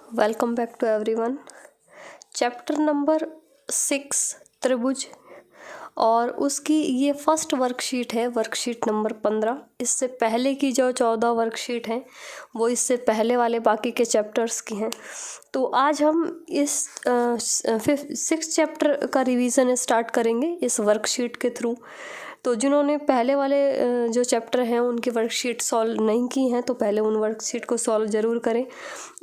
Welcome back to everyone. Chapter number 6 त्रिभुज और उसकी ये फर्स्ट वर्कशीट है, वर्कशीट नंबर 15। इससे पहले की जो 14 वर्कशीट हैं वो इससे पहले वाले बाकी के चैप्टर्स की हैं। तो आज हम इस 6 चैप्टर का रिवीजन स्टार्ट करेंगे इस वर्कशीट के थ्रू। तो जिन्होंने पहले वाले जो चैप्टर हैं उनकी वर्कशीट सॉल्व नहीं की हैं तो पहले उन वर्कशीट को सॉल्व ज़रूर करें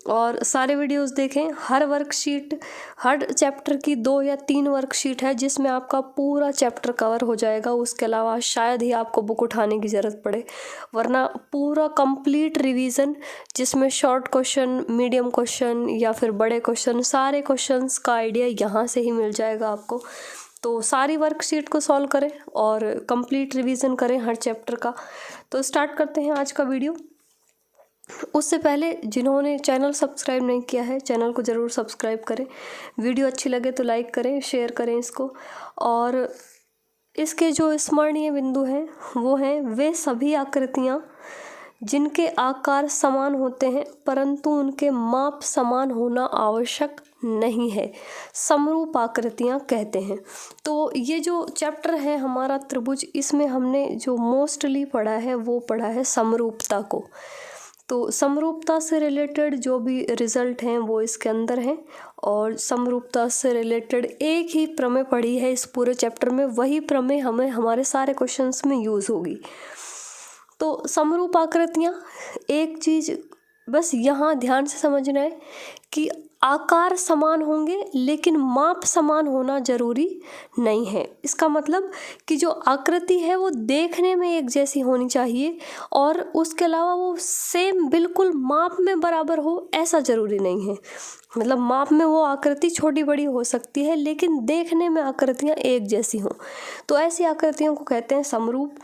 और सारे वीडियोस देखें। हर वर्कशीट, हर चैप्टर की 2 या 3 वर्कशीट है जिसमें आपका पूरा चैप्टर कवर हो जाएगा। उसके अलावा शायद ही आपको बुक उठाने की ज़रूरत पड़े, वरना पूरा कंप्लीट रिवीजन जिसमें शॉर्ट क्वेश्चन, मीडियम क्वेश्चन या फिर बड़े क्वेश्चन, सारे क्वेश्चंस का आइडिया यहाँ से ही मिल जाएगा आपको। तो सारी वर्कशीट को सॉल्व करें और कंप्लीट रिवीजन करें हर चैप्टर का। तो स्टार्ट करते हैं आज का वीडियो। उससे पहले जिन्होंने चैनल सब्सक्राइब नहीं किया है, चैनल को ज़रूर सब्सक्राइब करें। वीडियो अच्छी लगे तो लाइक करें, शेयर करें इसको। और इसके जो स्मरणीय बिंदु हैं वो हैं वे सभी आकृतियाँ जिनके आकार समान होते हैं परंतु उनके माप समान होना आवश्यक नहीं है, समरूप आकृतियाँ कहते हैं। तो ये जो चैप्टर है हमारा त्रिभुज, इसमें हमने जो मोस्टली पढ़ा है वो पढ़ा है समरूपता को। तो समरूपता से रिलेटेड जो भी रिजल्ट हैं वो इसके अंदर हैं और समरूपता से रिलेटेड एक ही प्रमेय पढ़ी है इस पूरे चैप्टर में, वही प्रमेय हमें हमारे सारे क्वेश्चंस में यूज़ होगी। तो समरूप आकृतियाँ, एक चीज़ बस यहाँ ध्यान से समझना है कि आकार समान होंगे लेकिन माप समान होना जरूरी नहीं है। इसका मतलब कि जो आकृति है वो देखने में एक जैसी होनी चाहिए और उसके अलावा वो सेम बिल्कुल माप में बराबर हो ऐसा ज़रूरी नहीं है। मतलब माप में वो आकृति छोटी बड़ी हो सकती है लेकिन देखने में आकृतियाँ एक जैसी हों, तो ऐसी आकृतियों को कहते हैं समरूप।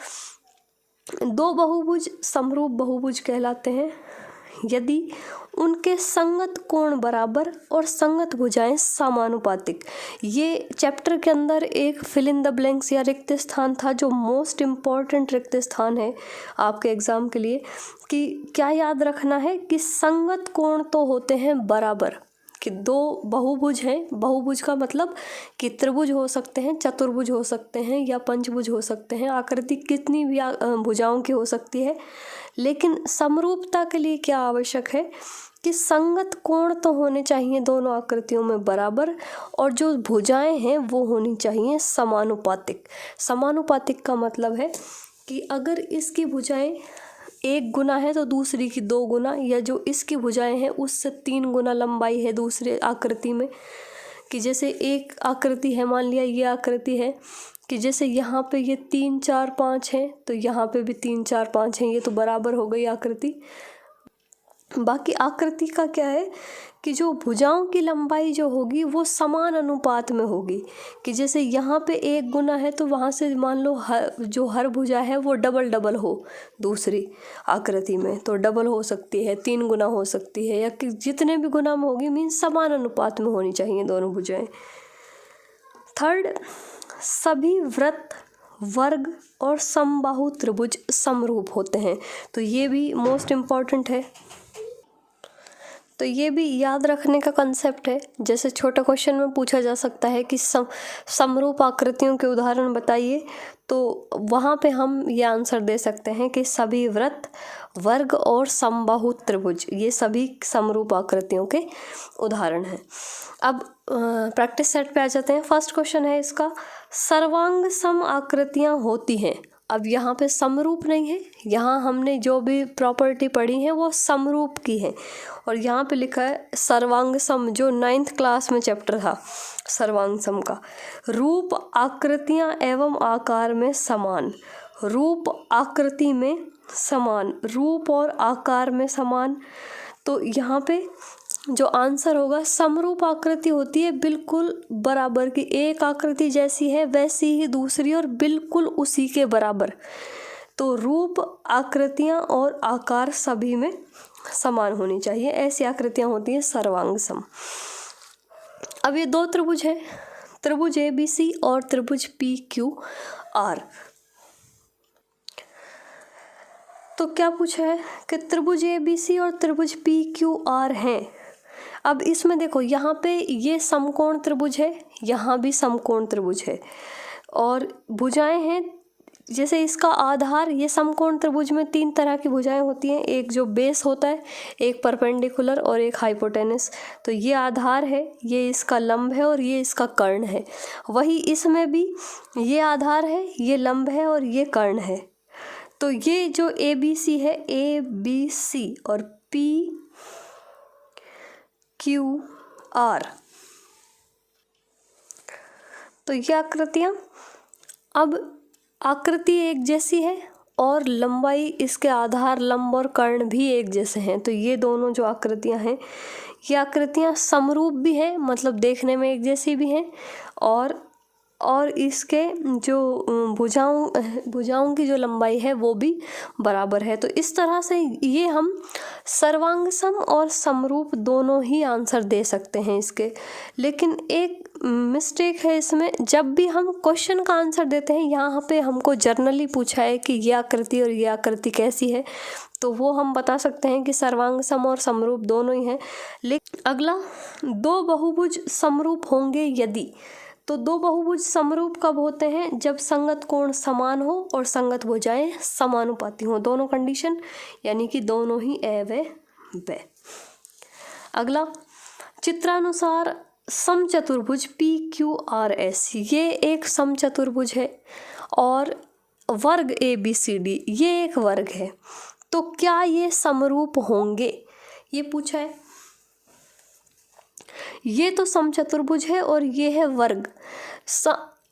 2 बहुभुज समरूप बहुभुज कहलाते हैं यदि उनके संगत कोण बराबर और संगत भुजाएं समानुपातिक। ये चैप्टर के अंदर एक फिल इन द ब्लैंक्स या रिक्त स्थान था जो मोस्ट इम्पॉर्टेंट रिक्त स्थान है आपके एग्ज़ाम के लिए। कि क्या याद रखना है कि संगत कोण तो होते हैं बराबर, कि 2 बहुभुज हैं। बहुभुज का मतलब कि त्रिभुज हो सकते हैं, चतुर्भुज हो सकते हैं या पंचभुज हो सकते हैं। आकृति कितनी भी भुजाओं की हो सकती है, लेकिन समरूपता के लिए क्या आवश्यक है कि संगत कोण तो होने चाहिए दोनों आकृतियों में बराबर और जो भुजाएं हैं वो होनी चाहिए समानुपातिक। समानुपातिक का मतलब है कि अगर इसकी भुजाएं 1 गुना है तो दूसरी की 2 गुना, या जो इसकी भुजाएं हैं उससे 3 गुना लंबाई है दूसरे आकृति में। कि जैसे एक आकृति है, मान लिया ये आकृति है कि जैसे यहाँ पे ये 3 4 5 है तो यहाँ पे भी 3 4 5 है, ये तो बराबर हो गई आकृति। बाकी आकृति का क्या है कि जो भुजाओं की लंबाई जो होगी वो समान अनुपात में होगी। कि जैसे यहाँ पे 1 गुना है तो वहाँ से मान लो हर भुजा है वो डबल हो दूसरी आकृति में, तो डबल हो सकती है, 3 गुना हो सकती है, या कि जितने भी गुना में होगी मीन्स समान अनुपात में होनी चाहिए दोनों भुजाएं। थर्ड, सभी वृत्त, वर्ग और समबाहु त्रिभुज समरूप होते हैं। तो ये भी मोस्ट इम्पॉर्टेंट है। तो ये भी याद रखने का कंसेप्ट है। जैसे छोटा क्वेश्चन में पूछा जा सकता है कि समरूप आकृतियों के उदाहरण बताइए, तो वहाँ पे हम ये आंसर दे सकते हैं कि सभी वृत्त, वर्ग और समबाहु त्रिभुज, ये सभी समरूप आकृतियों के उदाहरण हैं। अब प्रैक्टिस सेट पे आ जाते हैं। फर्स्ट क्वेश्चन है इसका, सर्वांग सम आकृतियाँ होती हैं। अब यहाँ पे समरूप नहीं है, यहाँ हमने जो भी प्रॉपर्टी पढ़ी है वो समरूप की है और यहाँ पे लिखा है सर्वांग सम, जो 9th क्लास में चैप्टर था सर्वांग सम का। रूप, आकृतियाँ एवं आकार में समान, रूप आकृति में समान, रूप और आकार में समान। तो यहाँ पे जो आंसर होगा, समरूप आकृति होती है बिल्कुल बराबर की, एक आकृति जैसी है वैसी ही दूसरी और बिल्कुल उसी के बराबर। तो रूप, आकृतियाँ और आकार सभी में समान होनी चाहिए, ऐसी आकृतियाँ होती हैं सर्वांग सम। अब ये 2 त्रिभुज है, त्रिभुज ABC और त्रिभुज PQR। तो क्या पूछा है कि त्रिभुज ABC और त्रिभुज PQR हैं। अब इसमें देखो यहाँ पे ये समकोण त्रिभुज है, यहाँ भी समकोण त्रिभुज है और भुजाएं हैं। जैसे इसका आधार, ये समकोण त्रिभुज में 3 तरह की भुजाएं होती हैं, एक जो बेस होता है, एक परपेंडिकुलर और एक हाइपोटेनस। तो ये आधार है, ये इसका लंब है और ये इसका कर्ण है। वही इसमें भी ये आधार है, ये लंब है और ये कर्ण है। तो ये जो ABC है, ABC और PQR, तो ये आकृतियाँ, अब आकृति एक जैसी है और लंबाई, इसके आधार, लंब और कर्ण भी एक जैसे हैं। तो ये दोनों जो आकृतियां हैं, ये आकृतियां समरूप भी हैं, मतलब देखने में एक जैसी भी हैं और इसके जो भुजाओं की जो लंबाई है वो भी बराबर है। तो इस तरह से ये हम सर्वांग सम और समरूप दोनों ही आंसर दे सकते हैं इसके। लेकिन एक मिस्टेक है इसमें, जब भी हम क्वेश्चन का आंसर देते हैं, यहाँ पे हमको जर्नली पूछा है कि ये आकृति और ये आकृति कैसी है, तो वो हम बता सकते हैं कि सर्वांग सम और समरूप दोनों ही हैं। लेकिन अगला, 2 बहुभुज समरूप होंगे यदि, तो 2 बहुभुज समरूप कब होते हैं? जब संगत कोण समान हो और संगत भुजाएं समानुपाती हो, दोनों कंडीशन, यानी कि दोनों ही ए व ब। अगला, चित्रानुसार समचतुर्भुज PQRS, ये एक समचतुर्भुज है और वर्ग ABCD ये एक वर्ग है, तो क्या ये समरूप होंगे, ये पूछा है। ये तो समचतुर्भुज है और ये है वर्ग।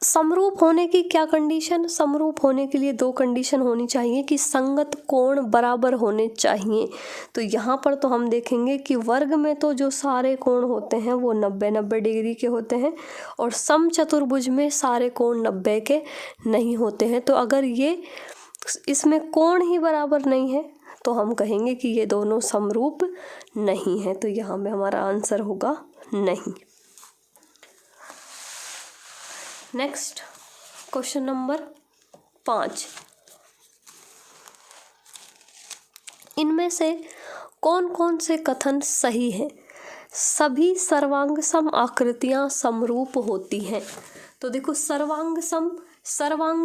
समरूप होने की क्या कंडीशन? समरूप होने के लिए 2 कंडीशन होनी चाहिए कि संगत कोण बराबर होने चाहिए। तो यहाँ पर तो हम देखेंगे कि वर्ग में तो जो सारे कोण होते हैं वो 90-90 डिग्री के होते हैं और समचतुर्भुज में सारे कोण 90 के नहीं होते हैं। तो अगर ये इसमें कोण ही बराबर नहीं है तो हम कहेंगे कि ये दोनों समरूप नहीं है। तो यहाँ में हमारा आंसर होगा नहीं। नेक्स्ट क्वेश्चन नंबर 5, इनमें से कौन कौन से कथन सही हैं? सभी सर्वांग सम आकृतियां समरूप होती हैं। तो देखो, सर्वांग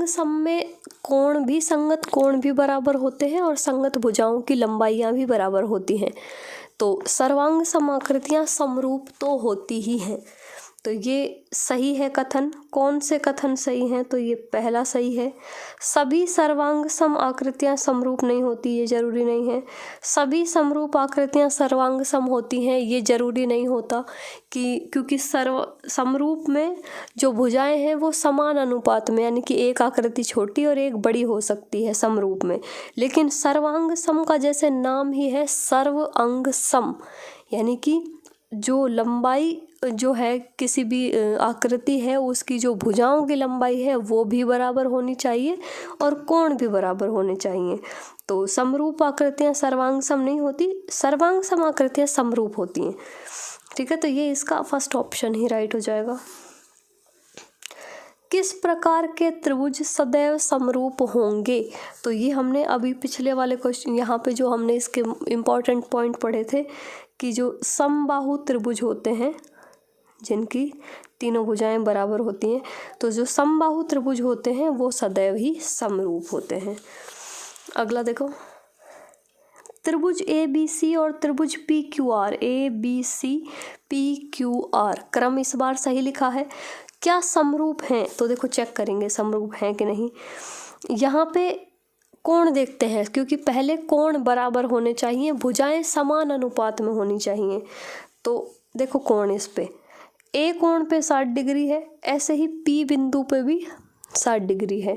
सम में कोण भी, संगत कोण भी बराबर होते हैं और संगत भुजाओं की लंबाइयां भी बराबर होती हैं। तो सर्वांग सम आकृतियां समरूप तो होती ही हैं। तो ये सही है कथन। कौन से कथन सही हैं? तो ये पहला सही है। सभी सर्वांग सम आकृतियां समरूप नहीं होती, ये जरूरी नहीं है। सभी समरूप आकृतियां सर्वांग सम होती हैं, ये जरूरी नहीं होता क्योंकि समरूप में जो भुजाएं हैं वो समान अनुपात में, यानी कि एक आकृति छोटी और एक बड़ी हो सकती है समरूप में। लेकिन सर्वांग सम का जैसे नाम ही है सर्व अंग सम, यानी कि जो लंबाई जो है किसी भी आकृति है उसकी जो भुजाओं की लंबाई है वो भी बराबर होनी चाहिए और कोण भी बराबर होने चाहिए। तो समरूप आकृतियां सर्वांग सम नहीं होती, सर्वांग सम आकृतियां समरूप होती हैं। ठीक है, तो ये इसका फर्स्ट ऑप्शन ही राइट हो जाएगा। किस प्रकार के त्रिभुज सदैव समरूप होंगे? तो ये हमने अभी पिछले वाले क्वेश्चन, यहाँ पे जो हमने इसके इम्पॉर्टेंट पॉइंट पढ़े थे कि जो समबाहु त्रिभुज होते हैं जिनकी तीनों भुजाएं बराबर होती हैं, तो जो समबाहु त्रिभुज होते हैं वो सदैव ही समरूप होते हैं। अगला देखो, त्रिभुज ABC और त्रिभुज PQR, ABC PQR क्रम इस बार सही लिखा है। क्या समरूप हैं? तो देखो चेक करेंगे समरूप हैं कि नहीं। यहाँ पे कोण देखते हैं, क्योंकि पहले कोण बराबर होने चाहिए, भुजाएं समान अनुपात में होनी चाहिए। तो देखो कोण इस पे ए कोण पे 60 डिग्री है, ऐसे ही P बिंदु पे भी 60 डिग्री है,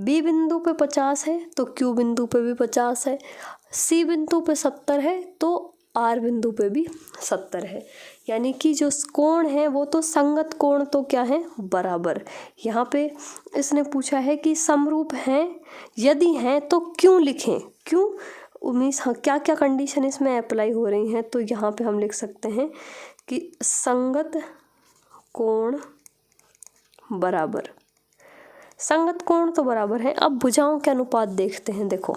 B बिंदु पे 50 है तो Q बिंदु पे भी 50 है, C बिंदु पे 70 है तो R बिंदु पे भी 70 है। यानी कि जो कोण है वो तो संगत कोण तो क्या है? बराबर। यहाँ पे इसने पूछा है कि समरूप हैं, यदि हैं तो क्यों लिखें? क्यों मीन्स हाँ, क्या क्या कंडीशन इसमें अप्लाई हो रही हैं? तो यहाँ पे हम लिख सकते हैं कि संगत कोण बराबर, संगत कोण तो बराबर है। अब भुजाओं के अनुपात देखते हैं। देखो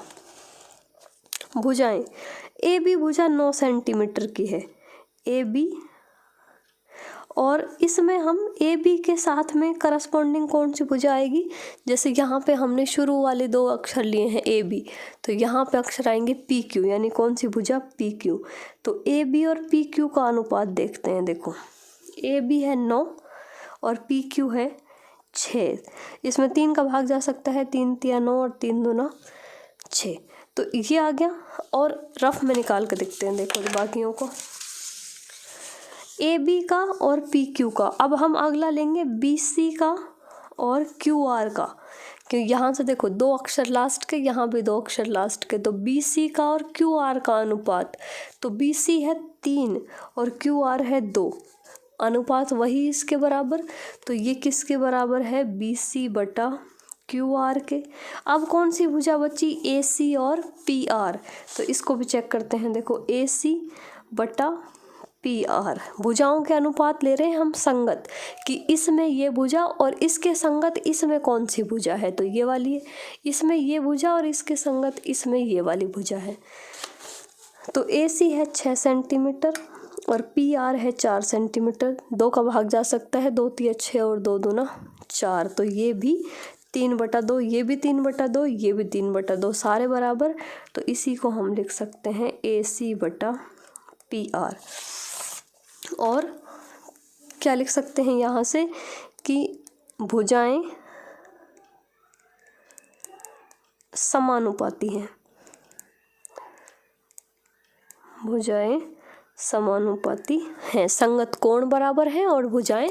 भुजाएं, AB भुजा 9 सेंटीमीटर की है, ए बी, और इसमें हम ए बी के साथ में करस्पॉन्डिंग कौन सी भुजा आएगी, जैसे यहाँ पे हमने शुरू वाले दो अक्षर लिए हैं ए बी, तो यहाँ पे अक्षर आएंगे पी क्यू, यानी कौन सी भुजा, पी क्यू। तो ए बी और पी क्यू का अनुपात देखते हैं। देखो ए बी है 9 और पी क्यू है 6। इसमें 3 का भाग जा सकता है, 3 तिया 9 और 3 दूना 6, तो ये आ गया। और रफ में निकाल के देखते हैं, देखो बाकियों को, ए बी का और पी क्यू का। अब हम अगला लेंगे बी सी का और क्यू आर का, क्योंकि यहाँ से देखो 2 अक्षर लास्ट के, यहाँ भी 2 अक्षर लास्ट के, तो बी सी का और क्यू आर का अनुपात, तो बी सी है 3 और क्यू आर है 2, अनुपात वही इसके बराबर, तो ये किसके बराबर है, बी सी बटा क्यू आर के। अब कौन सी भुजा बची, ए सी और पी आर, तो इसको भी चेक करते हैं। देखो ए सी बटा पी आर, भुजाओं के अनुपात ले रहे हैं हम संगत, कि इसमें ये भुजा और इसके संगत इसमें कौन सी भुजा है, तो ये वाली है, इसमें ये भुजा और इसके संगत इसमें ये वाली भुजा है। तो ए सी है 6 सेंटीमीटर और पी आर है 4 सेंटीमीटर, 2 का भाग जा सकता है, 2 तिया 6 और 2 दूना 4, तो ये भी 3/2, ये भी 3/2, ये भी 3/2, सारे बराबर, तो इसी को हम लिख सकते हैं ए सी बटा पी आर। और क्या लिख सकते हैं यहाँ से कि भुजाएं समानुपाती हैं, भुजाएं समानुपाती हैं, संगत कोण बराबर हैं और भुजाएं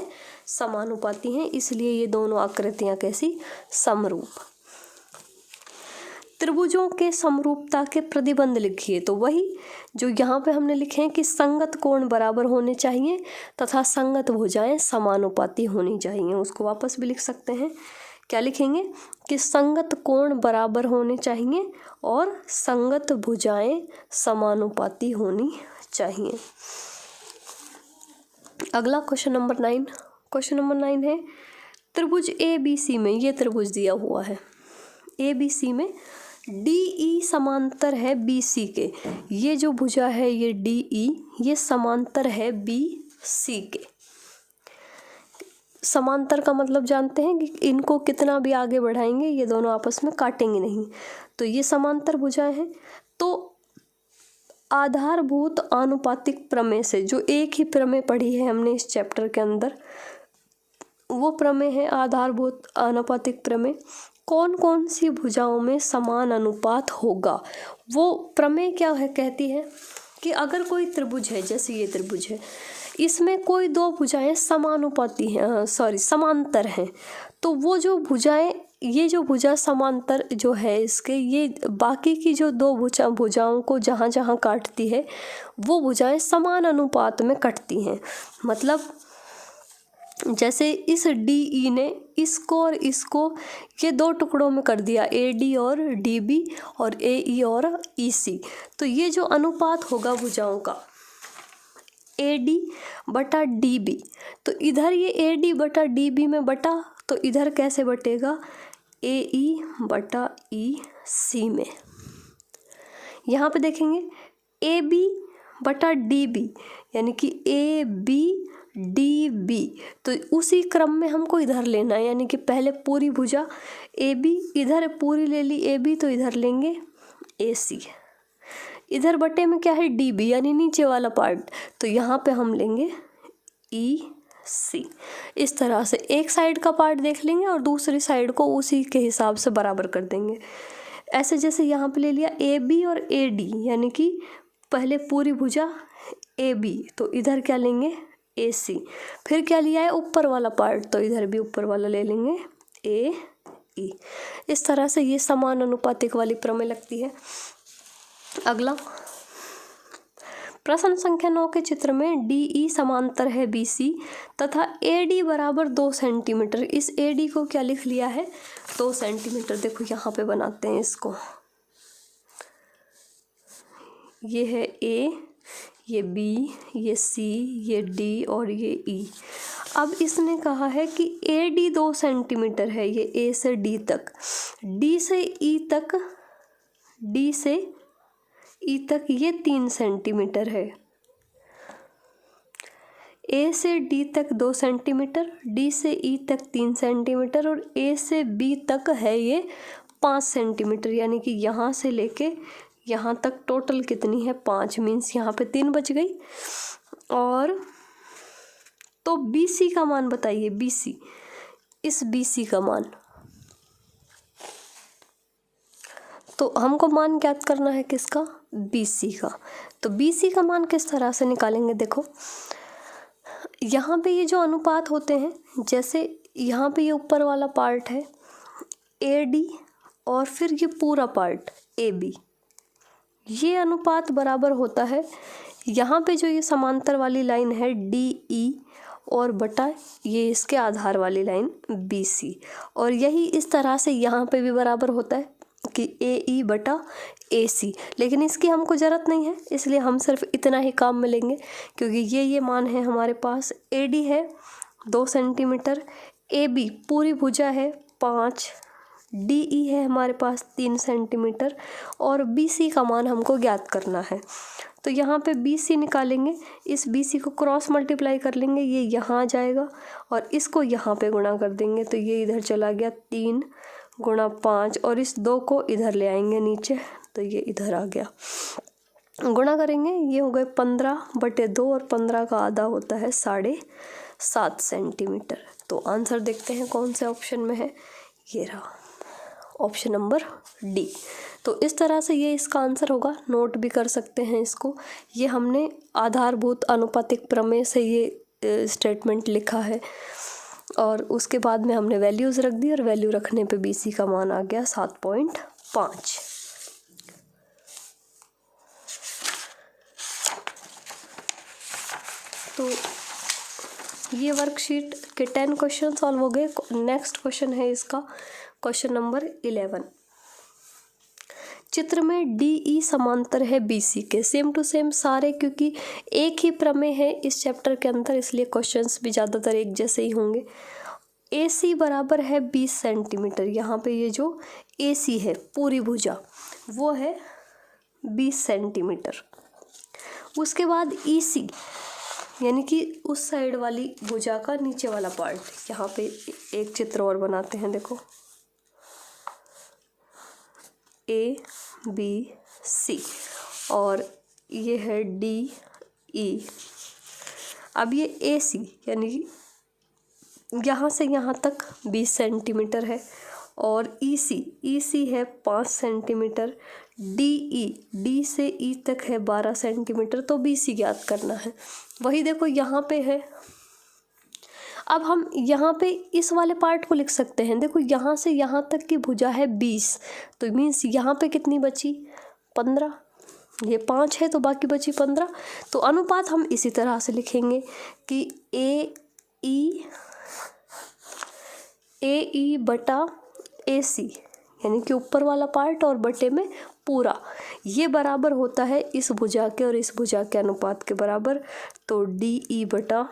समानुपाती हैं, इसलिए ये दोनों आकृतियां कैसी, समरूप। त्रिभुजों के समरूपता के प्रतिबंध लिखिए, तो वही जो यहाँ पे हमने लिखे हैं कि संगत कोण बराबर होने चाहिए तथा संगत भुजाएं समानुपाती होनी चाहिए, उसको वापस भी लिख सकते हैं। क्या लिखेंगे कि संगत कोण बराबर होने चाहिए और संगत भुजाएं समानुपाती होनी चाहिए। अगला क्वेश्चन नंबर 9, क्वेश्चन नंबर 9 है त्रिभुज ए बी सी में, ये त्रिभुज दिया हुआ है ए बी सी में डी ई समांतर है बी सी के, ये जो भुजा है ये डी ई, ये समांतर है बी सी के। समांतर का मतलब जानते हैं कि इनको कितना भी आगे बढ़ाएंगे ये दोनों आपस में काटेंगे नहीं, तो ये समांतर भुजाएं हैं। तो आधारभूत आनुपातिक प्रमेय से, जो एक ही प्रमेय पढ़ी है हमने इस चैप्टर के अंदर, वो प्रमेय है आधारभूत आनुपातिक प्रमेय। कौन कौन सी भुजाओं में समान अनुपात होगा, वो प्रमेय क्या है, कहती है कि अगर कोई त्रिभुज है, जैसे ये त्रिभुज है, इसमें कोई 2 भुजाएं समानुपाती हैं, समांतर हैं, तो वो जो भुजाएं, ये जो भुजा समांतर जो है इसके, ये बाकी की जो 2 भुजाओं को जहाँ जहाँ काटती है वो भुजाएं समान अनुपात में कटती हैं। मतलब जैसे इस डी ई ने इसको और इसको ये 2 टुकड़ों में कर दिया, ए डी और डी बी और ए ई और ई सी, तो ये जो अनुपात होगा भुजाओं का ए डी बटा डी बी, तो इधर ये ए डी बटा डी बी में बटा, तो इधर कैसे बटेगा, ए ई बटा ई सी में। यहाँ पे देखेंगे ए बी बटा डी बी, यानी कि ए बी डी बी, तो उसी क्रम में हमको इधर लेना है, यानी कि पहले पूरी भुजा ए बी, इधर पूरी ले ली ए बी, तो इधर लेंगे ए सी, इधर बटे में क्या है डी बी, यानी नीचे वाला पार्ट, तो यहाँ पे हम लेंगे ई सी। इस तरह से एक साइड का पार्ट देख लेंगे और दूसरी साइड को उसी के हिसाब से बराबर कर देंगे। ऐसे जैसे यहाँ पे ले लिया ए बी और ए डी, यानी कि पहले पूरी भुजा ए बी, तो इधर क्या लेंगे ए सी, फिर क्या लिया है ऊपर वाला पार्ट, तो इधर भी ऊपर वाला ले लेंगे ए ई। इस तरह से ये समान अनुपातिक वाली प्रमेय लगती है। अगला प्रश्न संख्या 9 के चित्र में डी ई समांतर है बी सी तथा ए डी बराबर 2 सेंटीमीटर, इस ए डी को क्या लिख लिया है 2 सेंटीमीटर। देखो यहाँ पे बनाते हैं इसको, ये है ए, ये बी, ये सी, ये डी और ये ई। अब इसने कहा है कि ए डी 2 सेंटीमीटर है, ये ए से डी तक, डी से ई तक, डी से ई तक ये 3 सेंटीमीटर है। ए से डी तक 2 सेंटीमीटर, डी से ई तक 3 सेंटीमीटर और ए से बी तक है ये 5 सेंटीमीटर, यानी कि यहाँ से लेके यहाँ तक टोटल कितनी है 5, मीन्स यहाँ पे 3 बच गई। और तो बी सी का मान बताइए, बी सी, इस बी सी का मान, तो हमको मान ज्ञात करना है किसका, बी सी का। तो बी सी का मान किस तरह से निकालेंगे, देखो यहाँ पे ये जो अनुपात होते हैं, जैसे यहाँ पे ये ऊपर वाला पार्ट है ए डी और फिर ये पूरा पार्ट ए बी, ये अनुपात बराबर होता है यहाँ पे जो ये समांतर वाली लाइन है डी ई और बटा ये इसके आधार वाली लाइन बी सी, और यही इस तरह से यहाँ पे भी बराबर होता है कि ए ई बटा ए सी, लेकिन इसकी हमको ज़रूरत नहीं है, इसलिए हम सिर्फ इतना ही काम में लेंगे क्योंकि ये मान है हमारे पास। ए डी है 2 सेंटीमीटर, ए बी पूरी भुजा है 5, डी ई है हमारे पास 3 सेंटीमीटर और बी सी का मान हमको ज्ञात करना है। तो यहाँ पे बी सी निकालेंगे, इस बी सी को क्रॉस मल्टीप्लाई कर लेंगे, ये यहाँ आ जाएगा और इसको यहाँ पे गुणा कर देंगे, तो ये इधर चला गया 3 गुणा 5 और इस 2 को इधर ले आएंगे नीचे, तो ये इधर आ गया। गुणा करेंगे, ये हो गए 15/2 और 15 का आधा होता है 7.5 सेंटीमीटर। तो आंसर देखते हैं कौन से ऑप्शन में है, ये रहा ऑप्शन नंबर डी। तो इस तरह से ये इसका आंसर होगा, नोट भी कर सकते हैं इसको। ये हमने आधारभूत अनुपातिक प्रमेय से ये स्टेटमेंट लिखा है और उसके बाद में हमने वैल्यूज़ रख दी और वैल्यू रखने पे बी सी का मान आ गया 7.5। तो ये वर्कशीट के 10 क्वेश्चन सॉल्व हो गए। नेक्स्ट क्वेश्चन है इसका क्वेश्चन नंबर 11। चित्र में डी ई समांतर है बी सी के, सेम टू सेम सारे, क्योंकि एक ही प्रमेय है इस चैप्टर के अंदर इसलिए क्वेश्चंस भी ज़्यादातर एक जैसे ही होंगे। ए सी बराबर है 20 सेंटीमीटर, यहाँ पे ये जो ए सी है पूरी भुजा वो है 20 सेंटीमीटर। उसके बाद ई सी यानी कि उस साइड वाली भुजा का नीचे वाला पार्ट, यहाँ पे एक चित्र और बनाते हैं, देखो ए बी सी और ये है डी ई। अब ये ए सी यानी यहाँ से यहाँ तक 20 सेंटीमीटर है और ई सी है 5 सेंटीमीटर, डी से ई तक है 12 सेंटीमीटर। तो बी सी ज्ञात करना है। वही देखो यहाँ पे है, अब हम यहाँ पे इस वाले पार्ट को लिख सकते हैं। देखो यहाँ से यहाँ तक की भुजा है 20, तो मीन्स यहाँ पे कितनी बची 15, ये 5 है तो बाकी बची 15। तो अनुपात हम इसी तरह से लिखेंगे कि ए ई बटा ए सी, यानी कि ऊपर वाला पार्ट और बटे में पूरा, ये बराबर होता है इस भुजा के और इस भुजा के अनुपात के बराबर। तो डी ई बटा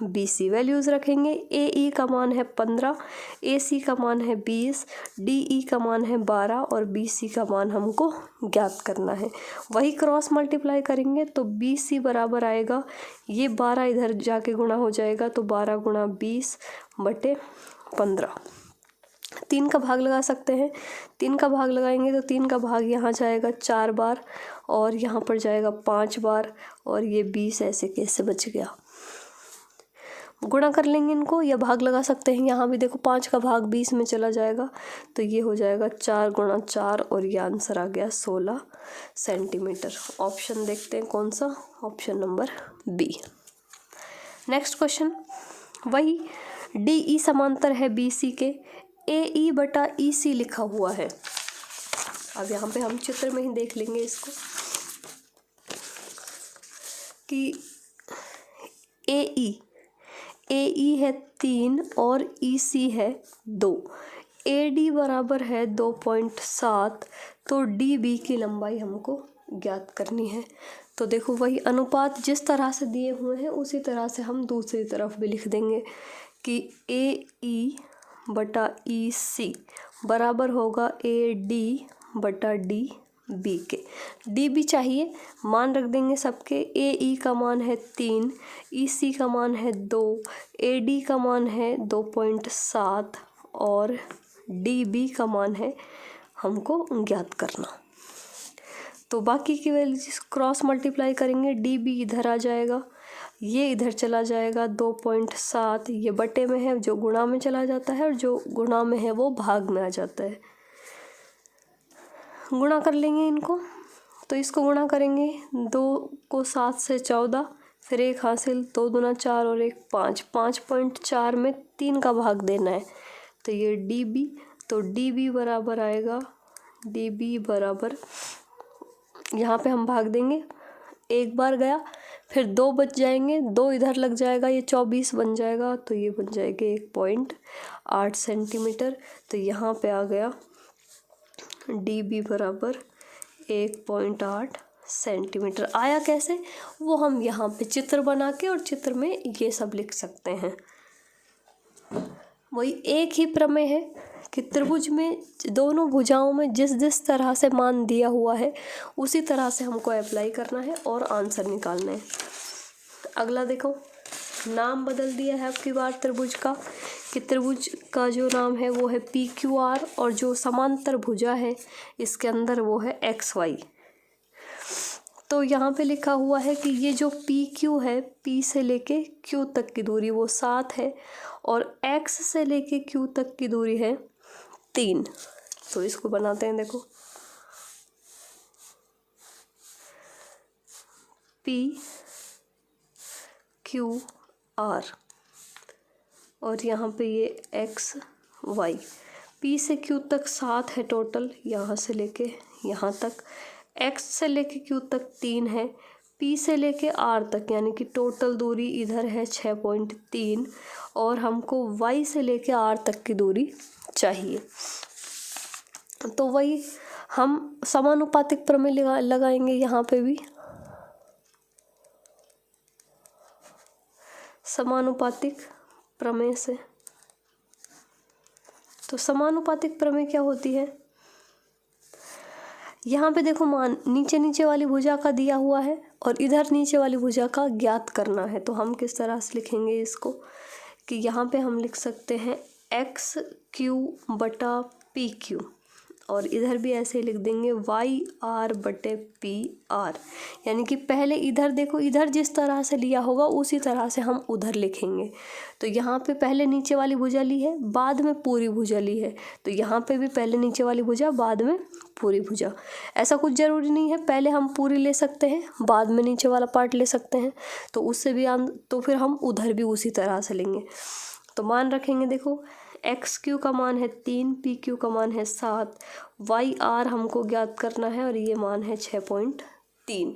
बी सी वैल्यूज़ रखेंगे। ए ई का मान है 15, ए सी का मान है 20, डी ई का मान है 12 और बी सी का मान हमको ज्ञात करना है। वही क्रॉस मल्टीप्लाई करेंगे तो बी सी बराबर आएगा, ये 12 इधर जाके गुणा हो जाएगा तो 12 गुणा 20/15। 3 का भाग लगा सकते हैं, 3 का भाग लगाएंगे तो 3 का भाग यहाँ जाएगा 4 बार और यहाँ पर जाएगा 5 बार और ये 20 ऐसे कैसे बच गया। गुणा कर लेंगे इनको या भाग लगा सकते हैं, यहाँ भी देखो 5 का भाग 20 में चला जाएगा तो ये हो जाएगा 4 गुणा 4 और ये आंसर आ गया 16 सेंटीमीटर। ऑप्शन देखते हैं कौन सा, option number B. Next question, वही डी ई समांतर है बी सी के, ए ई बटा ई सी लिखा हुआ है। अब यहाँ पे हम चित्र में ही देख लेंगे इसको कि ए ई है 3 और ई सी है 2, ए डी बराबर है 2.7, तो डी बी की लंबाई हमको ज्ञात करनी है। तो देखो वही अनुपात जिस तरह से दिए हुए हैं उसी तरह से हम दूसरी तरफ भी लिख देंगे कि ए ई बटा ई सी बराबर होगा ए डी बटा डी बी के। डी बी चाहिए, मान रख देंगे सबके। ए ई का मान है 3, ई सी का मान है 2, ए डी का मान है 2.7 और डी बी का मान है हमको ज्ञात करना। तो बाकी की वैल्यूज क्रॉस मल्टीप्लाई करेंगे, डी बी इधर आ जाएगा, ये इधर चला जाएगा 2.7, ये बटे में है जो गुणा में चला जाता है और जो गुणा में है वो भाग में आ जाता है। गुणा कर लेंगे इनको, तो इसको गुणा करेंगे 2 को 7 से 14, फिर 1 हासिल, 2 दूना 4 और 1 5, 5.4 में 3 का भाग देना है, तो ये डी बी, तो डी बी बराबर आएगा, डी बी बराबर यहाँ पे हम भाग देंगे, एक बार गया, फिर 2 बच जाएंगे, 2 इधर लग जाएगा, ये 24 बन जाएगा, तो ये बन जाएगा 1.8 सेंटीमीटर। तो यहाँ पे आ गया डी बी बराबर 1.8 सेंटीमीटर। आया कैसे वो हम यहाँ पे चित्र बना के और चित्र में ये सब लिख सकते हैं। वही एक ही प्रमेय है कि त्रिभुज में दोनों भुजाओं में जिस जिस तरह से मान दिया हुआ है उसी तरह से हमको अप्लाई करना है और आंसर निकालना है। अगला देखो, नाम बदल दिया है आपकी बार त्रिभुज का, कि त्रिभुज का जो नाम है वो है पी क्यू आर और जो समांतर भुजा है इसके अंदर वो है एक्स वाई। तो यहाँ पे लिखा हुआ है कि ये जो पी क्यू है, पी से लेके क्यू तक की दूरी वो 7 है और एक्स से लेके क्यू तक की दूरी है 3। तो इसको बनाते हैं, देखो पी क्यू आर और यहाँ पे ये एक्स वाई। पी से क्यू तक 7 है टोटल, यहाँ से लेके यहाँ तक। एक्स से लेके क्यू तक 3 है, पी से लेके आर तक यानी कि टोटल दूरी इधर है 6.3 और हमको वाई से लेके आर तक की दूरी चाहिए। तो वही हम समानुपातिक प्रमेय लगाएंगे यहाँ पे भी। समानुपातिक प्रमेय से, तो समानुपातिक प्रमेय क्या होती है, यहाँ पे देखो मान नीचे नीचे वाली भुजा का दिया हुआ है और इधर नीचे वाली भुजा का ज्ञात करना है। तो हम किस तरह से लिखेंगे इसको कि यहाँ पे हम लिख सकते हैं एक्स क्यू बटा पी क्यू और इधर भी ऐसे लिख देंगे वाई आर बटे पी आर, यानी कि पहले इधर देखो, इधर जिस तरह से लिया होगा उसी तरह से हम उधर लिखेंगे। तो यहाँ पे पहले नीचे वाली भुजा ली है, बाद में पूरी भुजा ली है, तो यहाँ पे भी पहले नीचे वाली भुजा बाद में पूरी भुजा। ऐसा कुछ ज़रूरी नहीं है, पहले हम पूरी ले सकते हैं बाद में नीचे वाला पार्ट ले सकते हैं, तो उससे भी तो फिर हम उधर भी उसी तरह से लेंगे। तो मान रखेंगे, देखो एक्स क्यू का मान है 3, पी क्यू का मान है 7, वाई आर हमको ज्ञात करना है और ये मान है 6.3।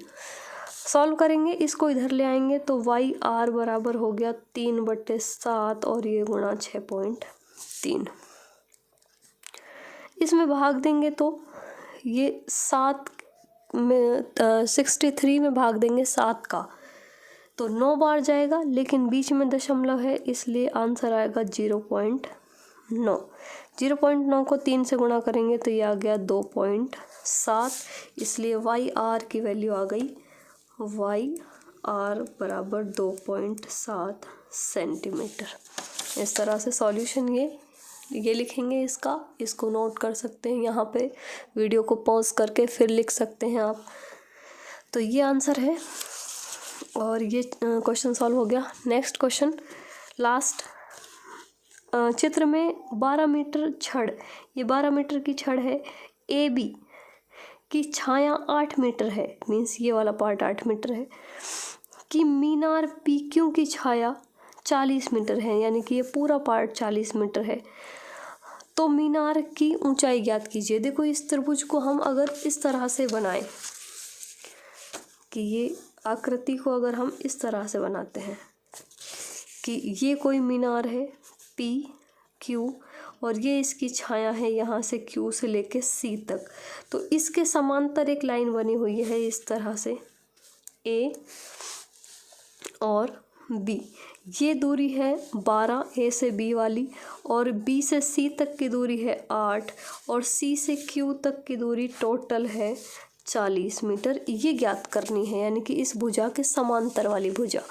सॉल्व करेंगे, इसको इधर ले आएंगे तो वाई आर बराबर हो गया 3/7 और ये गुणा 6.3। इसमें भाग देंगे तो ये 7 में 63 में भाग देंगे 7 का, तो 9 बार जाएगा, लेकिन बीच में दशमलव है इसलिए आंसर आएगा 0.9। 0.9 को 3 से गुणा करेंगे तो ये आ गया 2.7, इसलिए वाई आर की वैल्यू आ गई, वाई आर बराबर 2.7 सेंटीमीटर। इस तरह से सॉल्यूशन ये लिखेंगे इसको नोट कर सकते हैं यहाँ पे, वीडियो को पॉज करके फिर लिख सकते हैं आप। तो ये आंसर है और ये क्वेश्चन सॉल्व हो गया। नेक्स्ट क्वेश्चन, लास्ट चित्र में 12 मीटर छड़, ये 12 मीटर की छड़ है, ए बी की छाया 8 मीटर है, मीन्स ये वाला पार्ट 8 मीटर है, कि मीनार पी क्यू की छाया 40 मीटर है, यानी कि ये पूरा पार्ट 40 मीटर है। तो मीनार की ऊंचाई ज्ञात कीजिए। देखो इस त्रिभुज को हम अगर इस तरह से बनाएं कि ये आकृति को अगर हम इस तरह से बनाते हैं कि ये कोई मीनार है पी क्यू और ये इसकी छाया है यहाँ से क्यू से लेके सी तक, तो इसके समांतर एक लाइन बनी हुई है इस तरह से ए और बी, ये दूरी है 12 ए से बी वाली, और बी से सी तक की दूरी है 8, और सी से क्यू तक की दूरी टोटल है 40 मीटर। ये ज्ञात करनी है, यानी कि इस भुजा के समांतर वाली भुजा।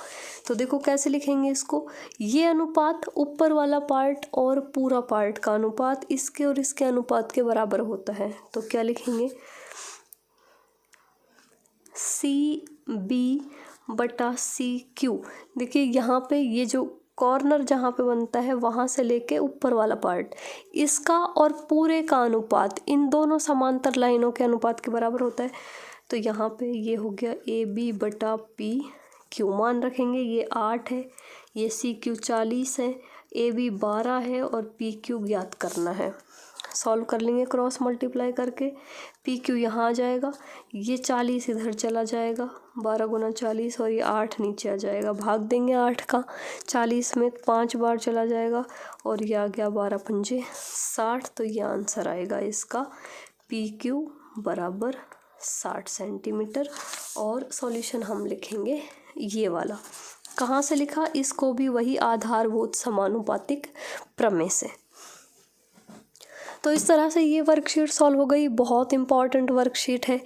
तो देखो कैसे लिखेंगे इसको, ये अनुपात ऊपर वाला पार्ट और पूरा पार्ट का अनुपात इसके और इसके अनुपात के बराबर होता है। तो क्या लिखेंगे, सी बी बटा सी क्यू। देखिए यहाँ पे ये जो कॉर्नर जहाँ पे बनता है वहाँ से लेके ऊपर वाला पार्ट, इसका और पूरे का अनुपात इन दोनों समांतर लाइनों के अनुपात के बराबर होता है। तो यहाँ पे ये हो गया ए बी बटा पी क्यू, मान रखेंगे ये 8 है, ये सी क्यू 40 है, ए बी 12 है और पी क्यू ज्ञात करना है। सॉल्व कर लेंगे क्रॉस मल्टीप्लाई करके, पी क्यू यहाँ आ जाएगा, ये 40 इधर चला जाएगा, 12 गुना 40, और ये 8 नीचे आ जाएगा। भाग देंगे 8 का 40 में, 5 बार चला जाएगा, और ये आ गया 12 पंजे 60। तो ये आंसर आएगा इसका पी क्यू बराबर 60 सेंटीमीटर। और सॉल्यूशन हम लिखेंगे ये वाला। कहाँ से लिखा, इसको भी वही आधारभूत समानुपातिक प्रमेय से। तो इस तरह से ये वर्कशीट सॉल्व हो गई। बहुत इंपॉर्टेंट वर्कशीट है।